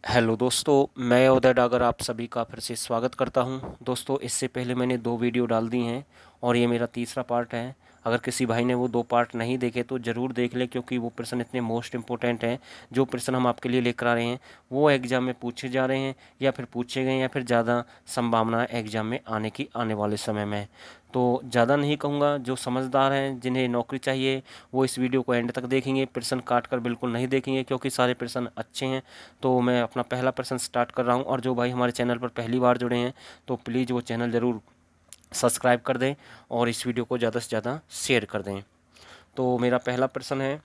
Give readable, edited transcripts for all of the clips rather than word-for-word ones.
Hello दोस्तों, मैं उदय डागर आप सभी का फिर से स्वागत करता हूं। दोस्तों, इससे पहले मैंने 2 वीडियो डाल दी हैं और ये मेरा तीसरा पार्ट है। अगर किसी भाई ने वो 2 पार्ट नहीं देखे तो ज़रूर देख लें, क्योंकि वो प्रश्न इतने मोस्ट इम्पोर्टेंट हैं। जो प्रश्न हम आपके लिए लेकर आ रहे हैं वो एग्ज़ाम में पूछे जा रहे हैं या फिर पूछे गए या फिर ज़्यादा संभावना है एग्ज़ाम में आने की आने वाले समय में। तो ज़्यादा नहीं कहूँगा, जो समझदार हैं जिन्हें नौकरी चाहिए वो इस वीडियो को एंड तक देखेंगे, प्रश्न काट कर बिल्कुल नहीं देखेंगे, क्योंकि सारे प्रश्न अच्छे हैं। तो मैं अपना पहला प्रश्न स्टार्ट कर रहा हूं, और जो भाई हमारे चैनल पर पहली बार जुड़े हैं तो प्लीज़ वो चैनल ज़रूर सब्सक्राइब कर दें और इस वीडियो को ज़्यादा से ज़्यादा शेयर कर दें। तो मेरा पहला प्रश्न है,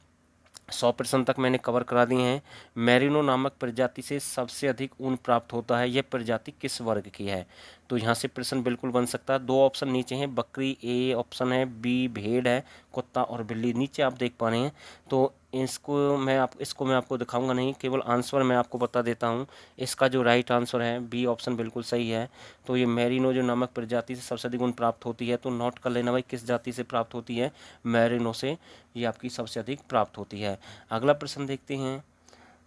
100% तक मैंने कवर करा दिए हैं। मैरिनो नामक प्रजाति से सबसे अधिक ऊन प्राप्त होता है, यह प्रजाति किस वर्ग की है? तो यहाँ से प्रश्न बिल्कुल बन सकता है। 2 ऑप्शन नीचे हैं, बकरी ए ऑप्शन है, बी भेड़ है, कुत्ता और बिल्ली नीचे आप देख पा रहे हैं। तो इसको मैं आपको दिखाऊंगा नहीं, केवल आंसर मैं आपको बता देता हूँ। इसका जो राइट आंसर है बी ऑप्शन बिल्कुल सही है। तो ये मैरिनो जो नामक प्रजाति से सबसे अधिक ऊन प्राप्त होती है, तो नोट कर लेना भाई किस जाति से प्राप्त होती है, मैरिनो से ये आपकी सबसे अधिक प्राप्त होती है। अगला प्रश्न देखते हैं,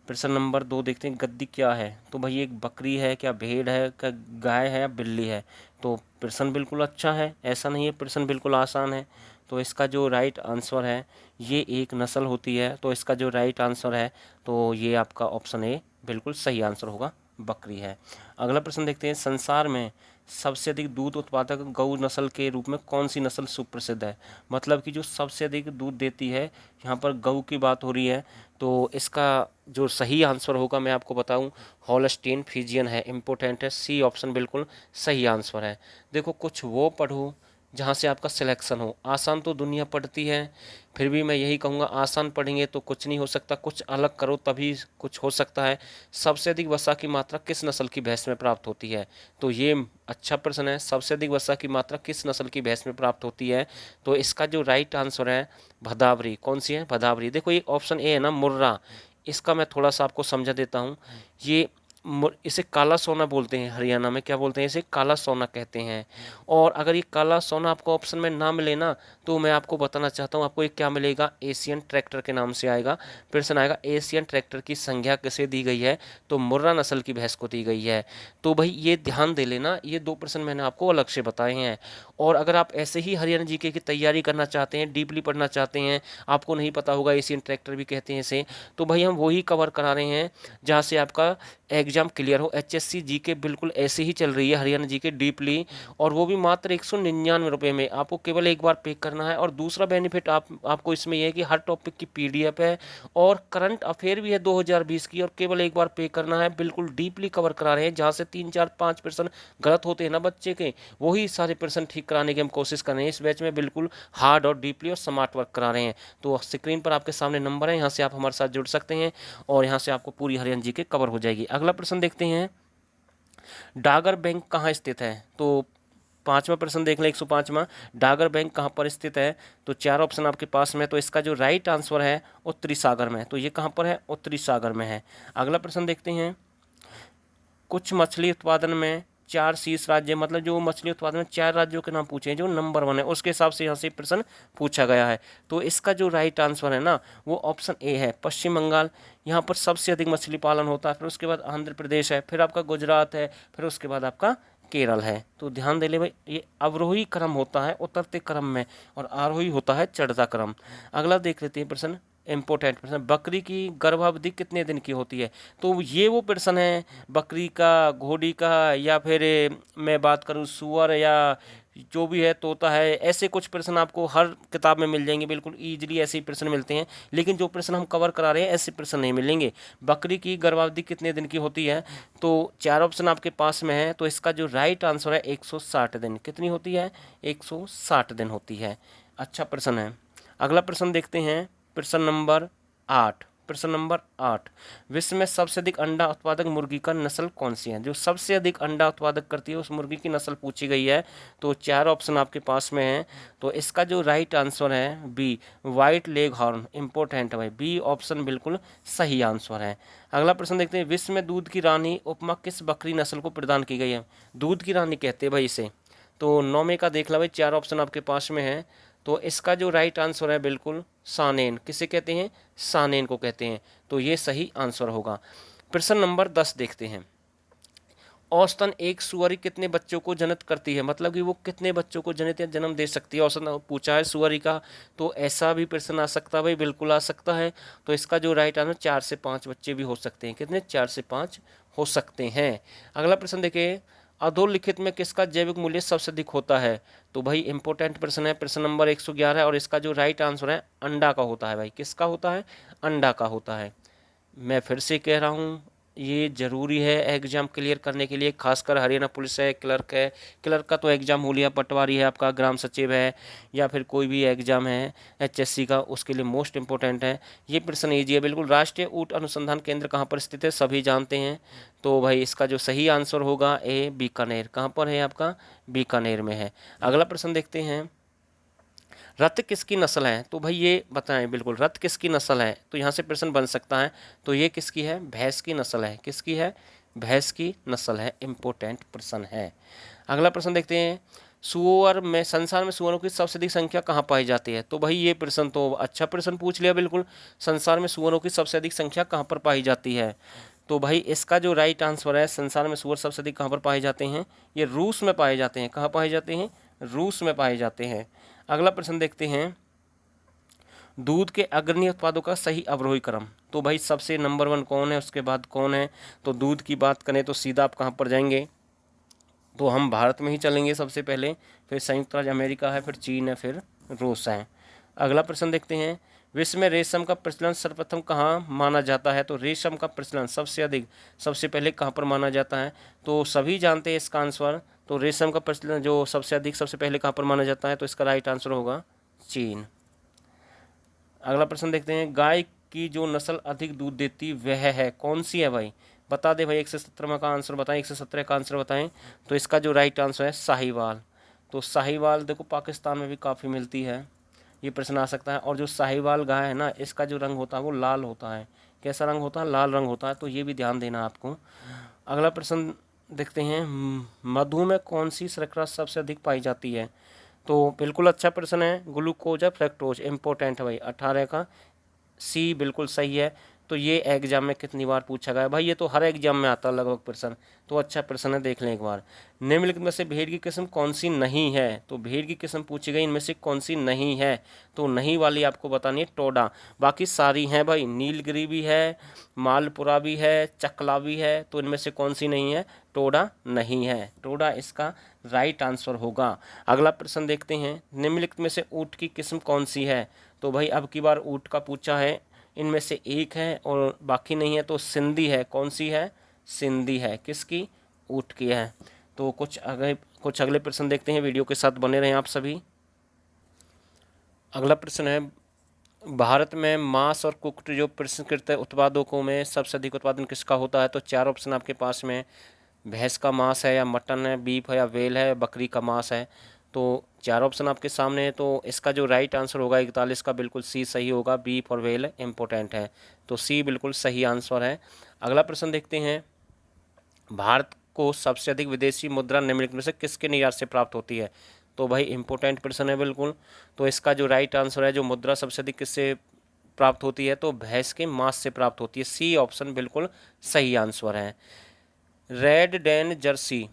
प्रश्न नंबर 2 देखते हैं, गद्दी क्या है? तो भाई एक बकरी है, क्या भेड़ है, क्या गाय है या बिल्ली है? तो प्रश्न बिल्कुल अच्छा है, ऐसा नहीं है प्रश्न बिल्कुल आसान है। तो इसका जो राइट आंसर है ये एक नस्ल होती है, तो इसका जो राइट आंसर है तो ये आपका ऑप्शन ए बिल्कुल सही आंसर होगा, बकरी है। अगला प्रश्न देखते हैं, संसार में सबसे अधिक दूध उत्पादक गौ नस्ल के रूप में कौन सी नस्ल सुप्रसिद्ध है? मतलब कि जो सबसे अधिक दूध देती है, यहाँ पर गऊ की बात हो रही है। तो इसका जो सही आंसर होगा मैं आपको बताऊं, हॉलस्टीन फ्रीजियन है, इम्पोर्टेंट है, सी ऑप्शन बिल्कुल सही आंसर है। देखो, कुछ वो पढ़ो जहाँ से आपका सिलेक्शन हो। आसान तो दुनिया पढ़ती है, फिर भी मैं यही कहूँगा आसान पढ़ेंगे तो कुछ नहीं हो सकता, कुछ अलग करो तभी कुछ हो सकता है। सबसे अधिक वसा की मात्रा किस नस्ल की भैंस में प्राप्त होती है? तो ये अच्छा प्रश्न है, सबसे अधिक वसा की मात्रा किस नस्ल की भैंस में प्राप्त होती है? तो इसका जो राइट आंसर है भदावरी। कौन सी है? भदावरी। देखो, ये ऑप्शन ए है ना, मुर्रा, इसका मैं थोड़ा सा आपको समझा देता हूँ। ये इसे काला सोना बोलते हैं, हरियाणा में क्या बोलते हैं? इसे काला सोना कहते हैं। और अगर ये काला सोना आपको ऑप्शन में ना मिले ना, तो मैं आपको बताना चाहता हूँ, आपको ये क्या मिलेगा, एशियन ट्रैक्टर के नाम से आएगा। प्रश्न आएगा, एशियन ट्रैक्टर की संज्ञा किसे दी गई है? तो मुर्रा नस्ल की भैंस को दी गई है। तो भाई ये ध्यान दे लेना, ये 2 प्रश्न मैंने आपको अलग से बताए हैं। और अगर आप ऐसे ही हरियाणा जीके की तैयारी करना चाहते हैं, डीपली पढ़ना चाहते हैं, आपको नहीं पता होगा एशियन ट्रैक्टर भी कहते हैं इसे, तो भाई हम वही कवर करा रहे हैं जहाँ से आपका एग्जाम क्लियर हो। एचएससी जीके बिल्कुल ऐसे ही चल रही है, हरियाणा जीके डीपली, और वो भी मात्र 199 रुपये में। आपको केवल एक बार पे करना है। और दूसरा बेनिफिट आपको इसमें यह है कि हर टॉपिक की पीडीएफ है और करंट अफेयर भी है 2020 की, और केवल एक बार पे करना है। बिल्कुल डीपली कवर करा रहे हैं, जहाँ से 3 4 5% गलत होते हैं ना बच्चे के, वही सारे प्रश्न ठीक कराने की हम कोशिश कर रहे हैं। इस बैच में बिल्कुल हार्ड और डीपली और स्मार्ट वर्क करा रहे हैं। तो स्क्रीन पर आपके सामने नंबर है, यहाँ से आप हमारे साथ जुड़ सकते हैं और यहाँ से आपको पूरी हरियाणा जीके कवर हो जाएगी। अगला प्रश्न देखते हैं, डागर बैंक कहाँ स्थित है? तो 5वां प्रश्न देख लें, 105वां, डागर बैंक कहाँ पर स्थित है? तो 4 ऑप्शन आपके पास में, तो इसका जो राइट आंसर है उत्तरी सागर में। तो ये कहाँ पर है? उत्तरी सागर में है। अगला प्रश्न देखते हैं, कुछ मछली उत्पादन में 4 शीर्ष राज्य, मतलब जो मछली उत्पादन में 4 राज्यों के नाम पूछे हैं जो नंबर 1 है, उसके हिसाब से यहाँ से प्रश्न पूछा गया है। तो इसका जो राइट आंसर है ना, वो ऑप्शन ए है, पश्चिम बंगाल। यहाँ पर सबसे अधिक मछली पालन होता है। फिर उसके बाद आंध्र प्रदेश है, फिर आपका गुजरात है, फिर उसके बाद आपका केरल है। तो ध्यान दे ले भाई, ये अवरोही क्रम होता है उतरते क्रम में, और आरोही होता है चढ़ता क्रम। अगला देख लेते हैं प्रश्न, इंपॉर्टेंट प्रश्न, बकरी की गर्भावधि कितने दिन की होती है? तो ये वो प्रश्न है, बकरी का, घोड़ी का, या फिर मैं बात करूँ सुअर, या जो भी है तोता है, ऐसे कुछ प्रश्न आपको हर किताब में मिल जाएंगे। बिल्कुल ईजिली ऐसे ही प्रश्न मिलते हैं, लेकिन जो प्रश्न हम कवर करा रहे हैं ऐसे प्रश्न नहीं मिलेंगे। बकरी की गर्भावधि कितने दिन की होती है? तो 4 ऑप्शन आपके पास में है, तो इसका जो राइट आंसर है 160 दिन। कितनी होती है? 160 दिन होती है। अच्छा प्रश्न है। अगला प्रश्न देखते हैं, प्रश्न नंबर 8। प्रश्न नंबर 8, विश्व में सबसे अधिक अंडा उत्पादक मुर्गी का नस्ल कौन सी है? जो सबसे अधिक अंडा उत्पादक करती है उस मुर्गी की नस्ल पूछी गई है। तो 4 ऑप्शन आपके पास में है, तो इसका जो राइट आंसर है B, white leghorn. Important है भाई, बी ऑप्शन बिल्कुल सही आंसर है। अगला प्रश्न देखते हैं, विश्व में दूध की रानी उपमा किस बकरी नस्ल को प्रदान की गई है? दूध की रानी कहते हैं भाई इसे। तो 9 का देख लो भाई, 4 ऑप्शन आपके पास में है, तो इसका जो राइट आंसर है बिल्कुल सानेन। किसे कहते हैं? सानेन को कहते हैं। तो ये सही आंसर होगा। प्रश्न नंबर 10 देखते हैं। औसतन एक सुअरी कितने बच्चों को जनित करती है, मतलब कि वो कितने बच्चों को जनित या जन्म दे सकती है, औसतन पूछा है सुअरी का। तो ऐसा भी प्रश्न आ सकता है भाई, बिल्कुल आ सकता है। तो इसका जो राइट आंसर 4 से 5 बच्चे भी हो सकते हैं। कितने? 4 से 5 हो सकते हैं। अगला प्रश्न देखिए, अधोलिखित में किसका जैविक मूल्य सबसे अधिक होता है? तो भाई इंपॉर्टेंट प्रश्न है, प्रश्न नंबर 111 है और इसका जो राइट आंसर है अंडा का होता है भाई। किसका होता है? अंडा का होता है। मैं फिर से कह रहा हूँ, ये ज़रूरी है एग्ज़ाम क्लियर करने के लिए, खासकर हरियाणा पुलिस है, क्लर्क का तो एग्ज़ाम हो लिया, पटवारी है आपका, ग्राम सचिव है, या फिर कोई भी एग्ज़ाम है एचएससी का, उसके लिए मोस्ट इंपॉर्टेंट है। ये प्रश्न ईजी है बिल्कुल। राष्ट्रीय ऊँट अनुसंधान केंद्र कहाँ पर स्थित है? सभी जानते हैं। तो भाई इसका जो सही आंसर होगा ए, बीकानेर। कहाँ पर है आपका? बीकानेर में है। अगला प्रश्न देखते हैं, रथ किसकी नस्ल है? तो भाई ये बताएं बिल्कुल, रथ किसकी नस्ल है? तो यहाँ से प्रश्न बन सकता है। तो ये किसकी है? भैंस की नस्ल है। किसकी है? भैंस की नस्ल है। इंपॉर्टेंट प्रश्न है। अगला प्रश्न देखते हैं, सुअर में, संसार में सुअरों की सबसे अधिक संख्या कहाँ पाई जाती है? तो भाई ये प्रश्न तो अच्छा प्रश्न पूछ लिया बिल्कुल। संसार में सुअरों की सबसे अधिक संख्या कहाँ पर पाई जाती है? तो भाई इसका जो राइट आंसर है, संसार में सुअर सबसे अधिक कहाँ पर पाए जाते हैं? ये रूस में पाए जाते हैं। कहाँ पाए जाते हैं? रूस में पाए जाते हैं। अगला प्रश्न देखते हैं, दूध के अग्रणी उत्पादों का सही अवरोही क्रम। तो भाई सबसे नंबर 1 कौन है, उसके बाद कौन है? तो दूध की बात करें तो सीधा आप कहाँ पर जाएंगे? तो हम भारत में ही चलेंगे सबसे पहले, फिर संयुक्त राज्य अमेरिका है, फिर चीन है, फिर रूस है। अगला प्रश्न देखते हैं, विश्व में रेशम का प्रचलन सर्वप्रथम कहाँ माना जाता है? तो रेशम का प्रचलन सबसे अधिक, सबसे पहले कहाँ पर माना जाता है? तो सभी जानते हैं इसका आंसर। तो रेशम का प्रचलन जो सबसे अधिक, सबसे पहले कहाँ पर माना जाता है? तो इसका राइट आंसर होगा चीन। अगला प्रश्न देखते हैं, गाय की जो नस्ल अधिक दूध देती वह है कौन सी है भाई? बता दे भाई, 117 का आंसर बताएं, 117 का आंसर बताएं। तो इसका जो राइट आंसर है साहिवाल। तो साहिवाल देखो पाकिस्तान में भी काफ़ी मिलती है, ये प्रश्न आ सकता है। और जो साहिवाल गाय है ना, इसका जो रंग होता है वो लाल होता है। कैसा रंग होता है? लाल रंग होता है। तो ये भी ध्यान देना आपको। अगला प्रश्न देखते हैं, मधु में कौन सी शर्करा सबसे अधिक पाई जाती है? तो बिल्कुल अच्छा प्रश्न है, ग्लूकोज या फ्रैक्टोज। इंपॉर्टेंट है भाई, 18 का सी बिल्कुल सही है। तो ये एग्जाम में कितनी बार पूछा गया भाई? ये तो हर एग्जाम में आता है लगभग प्रश्न। तो अच्छा प्रश्न है, देख लें एक बार। निम्नलिखित में से भेड़ की किस्म कौन सी नहीं है? तो भेड़ की किस्म पूछी गई, इनमें से कौन सी नहीं है? तो नहीं वाली आपको बतानी है टोडा। बाकी सारी हैं भाई, नीलगिरी भी है, मालपुरा भी है, चकला भी है। तो इनमें से कौन सी नहीं है? टोडा नहीं है। टोडा इसका राइट आंसर होगा। अगला प्रश्न देखते हैं, निम्नलिखित में से ऊँट की किस्म कौन सी है? तो भाई अब की बार ऊँट का पूछा है, इनमें से एक है और बाकी नहीं है। तो सिंधी है। कौन सी है? सिंधी है। किसकी? ऊँट की है। तो कुछ अगले प्रश्न देखते हैं, वीडियो के साथ बने रहें आप सभी। अगला प्रश्न है, भारत में मांस और कुक्कुट जो प्रसंस्कृत उत्पादों में सबसे अधिक उत्पादन किसका होता है? तो 4 ऑप्शन आपके पास में, भैंस का मांस है, या मटन है, बीफ है, या वेल है, बकरी का मांस है। तो 4 ऑप्शन आपके सामने है। तो इसका जो राइट आंसर होगा 41 का बिल्कुल सी सही होगा। बीफ और वेल इंपॉर्टेंट है। तो सी बिल्कुल सही आंसर है। अगला प्रश्न देखते हैं, भारत को सबसे अधिक विदेशी मुद्रा निम्नलिखित में से किसके निर्यात से प्राप्त होती है? तो भाई इंपॉर्टेंट प्रश्न है बिल्कुल। तो इसका जो राइट आंसर है, जो मुद्रा सबसे अधिक किससे प्राप्त होती है? तो भैंस के मांस से प्राप्त होती है। सी ऑप्शन बिल्कुल सही आंसर है। रेड डेन जर्सी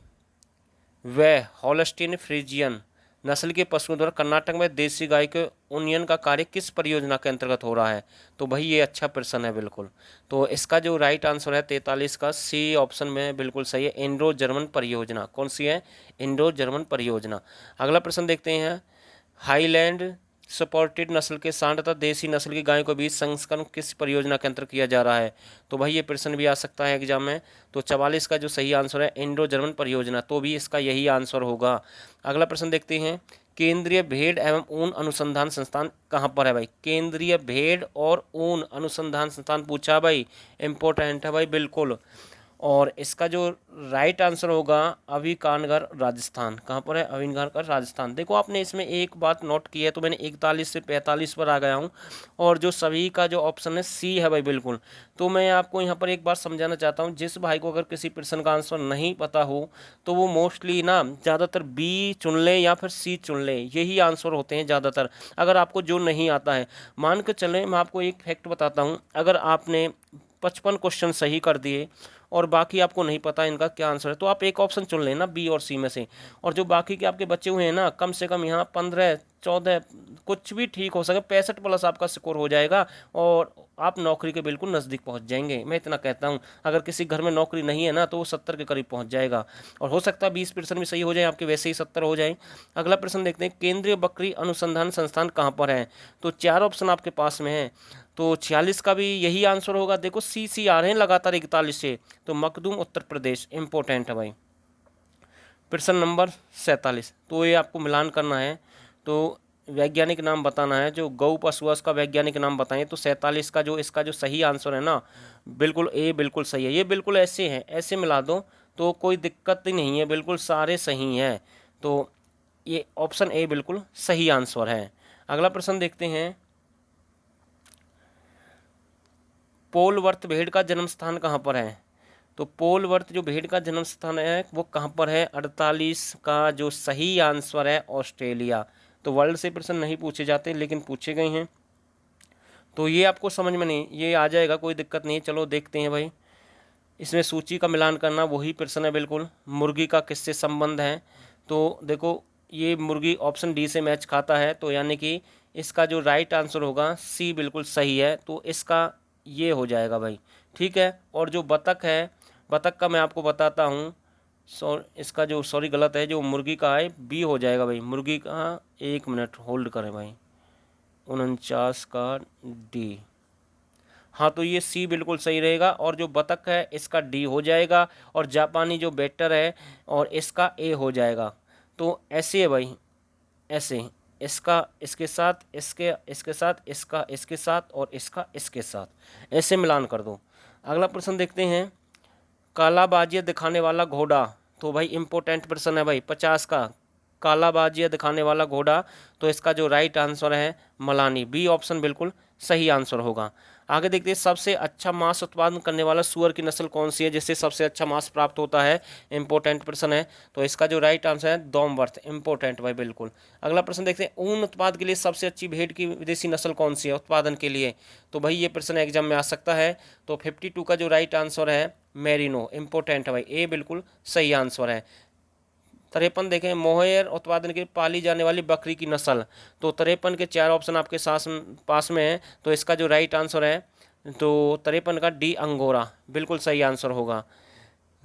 व हॉलस्टीन फ्रीजियन नस्ल के पशुओं द्वारा कर्नाटक में देसी गाय के उन्नयन का कार्य किस परियोजना के अंतर्गत हो रहा है? तो भाई ये अच्छा प्रश्न है बिल्कुल। तो इसका जो राइट आंसर है 43 का सी ऑप्शन में बिल्कुल सही है, इंडो जर्मन परियोजना। कौन सी है? इंडो जर्मन परियोजना। अगला प्रश्न देखते हैं, हाईलैंड सपोर्टेड नस्ल के सांड तथा देसी नस्ल की गायों के बीच संस्करण किस परियोजना के अंतर्गत किया जा रहा है? तो भाई ये प्रश्न भी आ सकता है एग्जाम में। तो 44 का जो सही आंसर है इंडो जर्मन परियोजना, तो भी इसका यही आंसर होगा। अगला प्रश्न देखते हैं, केंद्रीय भेड़ एवं ऊन अनुसंधान संस्थान कहाँ पर है भाई? केंद्रीय भेड़ और ऊन अनुसंधान संस्थान पूछा भाई, इंपॉर्टेंट है भाई बिल्कुल। और इसका जो राइट आंसर होगा अभिकानगढ़ राजस्थान। कहाँ पर है? अभिकानगढ़ राजस्थान। देखो आपने इसमें एक बात नोट की है, तो मैंने 41 से 45 पर आ गया हूँ, और जो सभी का जो ऑप्शन है सी है भाई बिल्कुल। तो मैं आपको यहाँ पर एक बात समझाना चाहता हूँ, जिस भाई को अगर किसी प्रश्न का आंसर नहीं पता हो तो वो मोस्टली ना ज़्यादातर बी चुन ले या फिर सी चुन ले, यही आंसर होते हैं ज़्यादातर, अगर आपको जो नहीं आता है। मान के चलें, मैं आपको एक फैक्ट बताता हूँ, अगर आपने 55 क्वेश्चन सही कर दिए और बाकी आपको नहीं पता इनका क्या आंसर है, तो आप एक ऑप्शन चुन लेना बी और सी में से। और जो बाकी के आपके बच्चे हुए हैं ना, कम से कम यहाँ 15 14 कुछ भी ठीक हो सके, 65 प्लस आपका स्कोर हो जाएगा और आप नौकरी के बिल्कुल नज़दीक पहुँच जाएंगे। मैं इतना कहता हूँ, अगर किसी घर में नौकरी नहीं है ना तो वो 70 के करीब पहुँच जाएगा और हो सकता है 20% भी सही हो जाए आपके, वैसे ही 70 हो जाए। अगला प्रश्न देखते हैं, केंद्रीय बकरी अनुसंधान संस्थान कहाँ पर है? तो 4 ऑप्शन आपके पास में है, तो 46 का भी यही आंसर होगा। देखो सी आ रहे हैं लगातार 41 से, तो मखदूम उत्तर प्रदेश इंपॉर्टेंट है भाई। प्रश्न नंबर 47, तो ये आपको मिलान करना है, तो वैज्ञानिक नाम बताना है, जो गौ पशु है उसका वैज्ञानिक नाम बताएं। तो 47 का जो इसका जो सही आंसर है ना, बिल्कुल ए बिल्कुल सही है। ये बिल्कुल ऐसे हैं, ऐसे मिला दो तो कोई दिक्कत ही नहीं है, बिल्कुल सारे सही हैं। तो ये ऑप्शन ए बिल्कुल सही आंसर है। अगला प्रश्न देखते हैं, पोलवर्थ भेड़ का जन्म स्थान कहाँ पर है? तो पोलवर्थ जो भेड़ का जन्म स्थान है वो कहाँ पर है? 48 का जो सही आंसर है ऑस्ट्रेलिया। तो वर्ल्ड से प्रश्न नहीं पूछे जाते लेकिन पूछे गए हैं, तो ये आपको समझ में नहीं, ये आ जाएगा, कोई दिक्कत नहीं है। चलो देखते हैं भाई, इसमें सूची का मिलान करना वही प्रश्न है बिल्कुल। मुर्गी का किससे संबंध है? तो देखो ये मुर्गी ऑप्शन डी से मैच खाता है, तो यानी कि इसका जो राइट आंसर होगा सी बिल्कुल सही है, तो इसका ये हो जाएगा भाई, ठीक है। और जो बतख है, बतख का मैं आपको बताता हूँ, इसका जो सॉरी गलत है, जो मुर्गी का है बी हो जाएगा भाई, मुर्गी का, एक मिनट होल्ड करें भाई, 49 का डी। हाँ तो ये सी बिल्कुल सही रहेगा, और जो बतख है इसका डी हो जाएगा, और जापानी जो बेटर है और इसका ए हो जाएगा। तो ऐसे है भाई, ऐसे इसका इसके साथ, इसके साथ, इसका इसके साथ और इसका इसके साथ, ऐसे मिलान कर दो। अगला प्रश्न देखते हैं, कालाबाजिया दिखाने वाला घोड़ा। तो भाई इंपॉर्टेंट प्रश्न है भाई, 50 का, कालाबाजिया दिखाने वाला घोड़ा। तो इसका जो राइट आंसर है मलानी, बी ऑप्शन बिल्कुल सही आंसर होगा। आगे देखते हैं, सबसे अच्छा मांस उत्पादन करने वाला सुअर की नस्ल कौन सी है, जिससे सबसे अच्छा मांस प्राप्त होता है? इंपॉर्टेंट प्रश्न है, तो इसका जो राइट आंसर है डॉमवर्थ, इंपॉर्टेंट भाई बिल्कुल। अगला प्रश्न देखते हैं, ऊन उत्पाद के लिए सबसे अच्छी भेड़ की विदेशी नस्ल कौन सी है उत्पादन के लिए? तो भाई ये प्रश्न एग्जाम में आ सकता है, तो 52 का जो राइट आंसर है मेरिनो, इंपॉर्टेंट है भाई, ए बिल्कुल सही आंसर है। 53 देखें, मोहेयर उत्पादन के लिए पाली जाने वाली बकरी की नस्ल। तो 53 के 4 ऑप्शन आपके साथ पास में है, तो इसका जो राइट आंसर है, तो 53 का डी अंगोरा बिल्कुल सही आंसर होगा।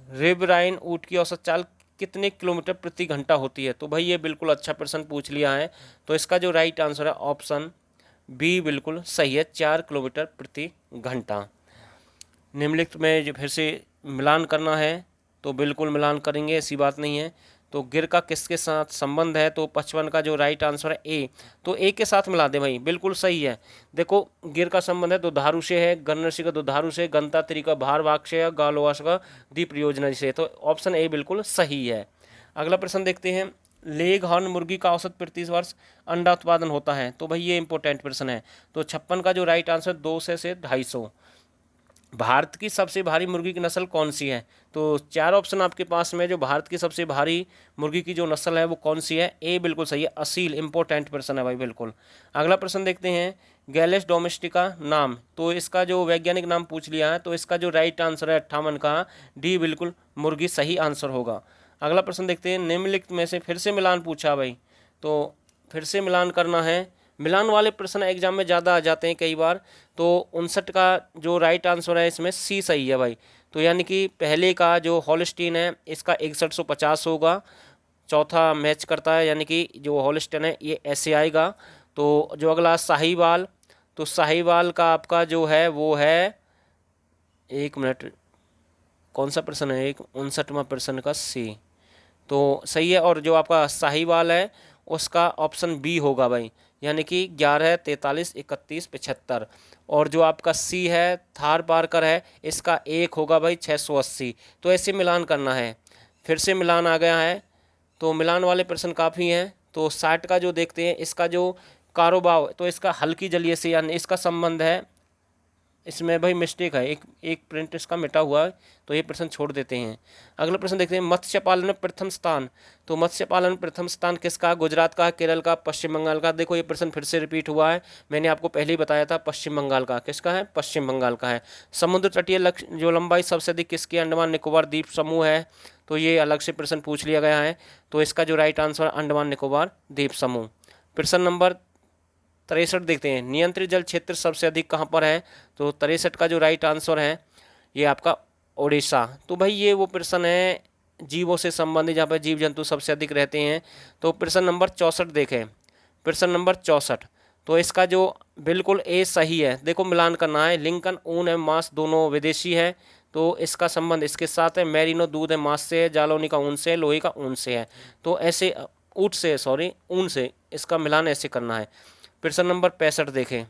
रिबराइन ऊँट की औसत चाल कितने किलोमीटर प्रति घंटा होती है? तो भाई ये बिल्कुल अच्छा प्रश्न पूछ लिया है, तो इसका जो राइट आंसर है ऑप्शन बी बिल्कुल सही है, 4 किलोमीटर प्रति घंटा। निम्नलिखित में जो फिर से मिलान करना है तो बिल्कुल मिलान करेंगे, ऐसी बात नहीं है। तो गिर का किसके साथ संबंध है? तो 55 का जो राइट आंसर है ए, तो ए के साथ मिला दे भाई, बिल्कुल सही है। देखो गिर का संबंध है दुधारू से है, गणऋषि का दुधारू से, गंतात्री का भारवाक से, गालोवास का दीप योजना से, तो ऑप्शन ए बिल्कुल सही है। अगला प्रश्न देखते हैं, लेग हॉर्न मुर्गी का औसत प्रति वर्ष अंडा उत्पादन होता है? तो भाई ये इंपॉर्टेंट प्रश्न है, तो 56 का जो राइट आंसर 200 से 250। भारत की सबसे भारी मुर्गी की नस्ल कौन सी है? तो 4 ऑप्शन आपके पास में, जो भारत की सबसे भारी मुर्गी की जो नस्ल है वो कौन सी है? ए बिल्कुल सही है, असील, इंपॉर्टेंट प्रश्न है भाई बिल्कुल। अगला प्रश्न देखते हैं, गैलेस डोमेस्टिका नाम, तो इसका जो वैज्ञानिक नाम पूछ लिया है, तो इसका जो राइट आंसर है 58 का डी बिल्कुल मुर्गी सही आंसर होगा। अगला प्रश्न देखते हैं, निम्नलिखित में से फिर से मिलान पूछा भाई, तो फिर से मिलान करना है। मिलान वाले प्रश्न एग्जाम में ज़्यादा आ जाते हैं कई बार, तो 59 का जो राइट आंसर है इसमें सी सही है भाई, तो यानी कि पहले का जो हॉलस्टीन है इसका 6150 होगा, चौथा मैच करता है, यानी कि जो हॉलस्टीन है ये ऐसे आएगा। तो जो अगला साहीवाल, तो साहीवाल का आपका जो है वो है, एक मिनट, कौन सा प्रश्न है, एक 59वां प्रश्न का सी, तो सही है। और जो आपका साहीवाल है उसका ऑप्शन बी होगा भाई, यानी कि 11, 43, 31, 75। और जो आपका सी है थार पारकर है, इसका एक होगा भाई 680। तो ऐसे मिलान करना है, फिर से मिलान आ गया है, तो मिलान वाले प्रश्न काफ़ी हैं। तो 60 का जो देखते हैं, इसका जो कारोबार, तो इसका हल्की जलीय से यानी इसका संबंध है, इसमें भाई मिस्टेक है, एक एक प्रिंट इसका मिटा हुआ है, तो ये प्रश्न छोड़ देते हैं। अगला प्रश्न देखते हैं, मत्स्य पालन में प्रथम स्थान। तो मत्स्य पालन में प्रथम स्थान किसका? गुजरात का, केरल का, पश्चिम बंगाल का। देखो ये प्रश्न फिर से रिपीट हुआ है, मैंने आपको पहले ही बताया था, पश्चिम बंगाल का। किसका है? पश्चिम बंगाल का है। समुद्र तटीय लक्ष्य जो लंबाई सबसे अधिक किसकी? अंडमान निकोबार द्वीप समूह है। तो ये अलग से प्रश्न पूछ लिया गया है, तो इसका जो राइट आंसर अंडमान निकोबार द्वीप समूह। प्रश्न नंबर 63 देखते हैं, नियंत्रित जल क्षेत्र सबसे अधिक कहाँ पर है? तो 63 का जो राइट आंसर है ये आपका ओडिशा। तो भाई ये वो प्रश्न है जीवों से संबंधित, जहाँ पर जीव जंतु सबसे अधिक रहते हैं। तो प्रश्न नंबर 64 देखें, प्रश्न नंबर 64, तो इसका जो बिल्कुल ए सही है। देखो मिलान करना है, लिंकन ऊन एवं मांस दोनों विदेशी है, तो इसका संबंध इसके साथ है। मैरिनो दूध है मांस से है, जालौनी का ऊन से है, लोहे का ऊन से है। तो ऐसे ऊँट से, सॉरी ऊन से, इसका मिलान ऐसे करना है। प्रश्न नंबर 65 देखें,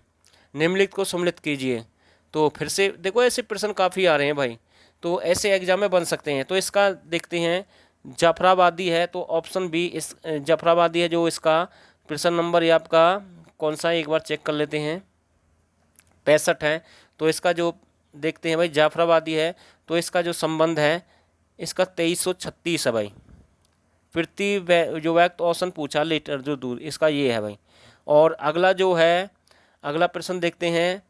निम्नलिखित को सम्मिलित कीजिए। तो फिर से देखो ऐसे प्रश्न काफ़ी आ रहे हैं भाई, तो ऐसे एग्जाम में बन सकते हैं। तो इसका देखते हैं, जाफराबादी है, तो ऑप्शन बी इस जाफराबादी है जो इसका प्रश्न नंबर ये आपका कौन सा है, एक बार चेक कर लेते हैं, 65 है। तो इसका जो देखते हैं भाई जाफराबादी है, तो इसका जो संबंध है इसका 2336 है भाई। पृथ्वी जो व्यक्त औसत पूछा लीटर जो दूर, इसका ये है भाई। और अगला जो है, अगला प्रश्न देखते हैं,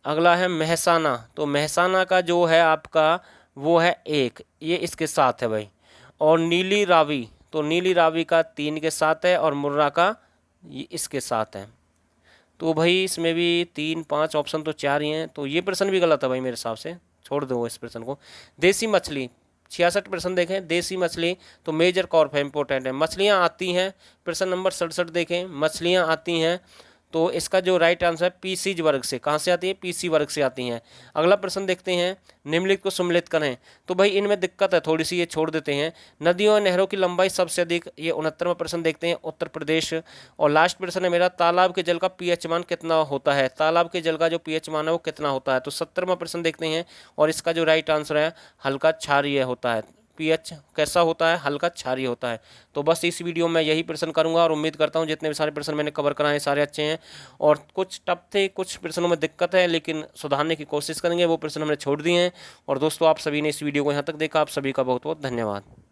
अगला है महसाना। तो महसाना का जो है आपका वो है 1, ये इसके साथ है भाई। और नीली रावी, तो नीली रावी का 3 के साथ है, और मुर्रा का ये इसके साथ है। तो भाई इसमें भी 3 5 ऑप्शन तो 4 ही हैं, तो ये प्रश्न भी गलत है भाई मेरे हिसाब से, छोड़ दो इस प्रश्न को। देसी मछली, 66% देखें, देसी मछली तो मेजर कॉर्प है, इंपॉर्टेंट है। मछलियाँ आती हैं, प्रश्न नंबर 67 देखें, मछलियाँ आती हैं, तो इसका जो राइट आंसर है पीसीज वर्ग से। कहाँ से आती है? पीसी वर्ग से आती हैं। अगला प्रश्न देखते हैं, निम्नलिखित को सम्मिलित करें। तो भाई इनमें दिक्कत है थोड़ी सी, ये छोड़ देते हैं। नदियों और नहरों की लंबाई सबसे अधिक, ये 69वां प्रश्न देखते हैं, उत्तर प्रदेश। और लास्ट प्रश्न है मेरा, तालाब के जल का पीएच मान कितना होता है? तालाब के जल का जो पीएच मान है वो कितना होता है? तो 70वां प्रश्न देखते हैं, और इसका जो राइट आंसर है हल्का क्षारीय होता है। पीएच कैसा होता है? हल्का क्षारीय होता है। तो बस इस वीडियो में यही प्रश्न करूंगा, और उम्मीद करता हूं जितने भी सारे प्रश्न मैंने कवर कराए सारे अच्छे हैं। और कुछ टफ थे, कुछ प्रश्नों में दिक्कत है, लेकिन सुधारने की कोशिश करेंगे। वो प्रश्न हमने छोड़ दिए हैं। और दोस्तों आप सभी ने इस वीडियो को यहाँ तक देखा, आप सभी का बहुत बहुत धन्यवाद।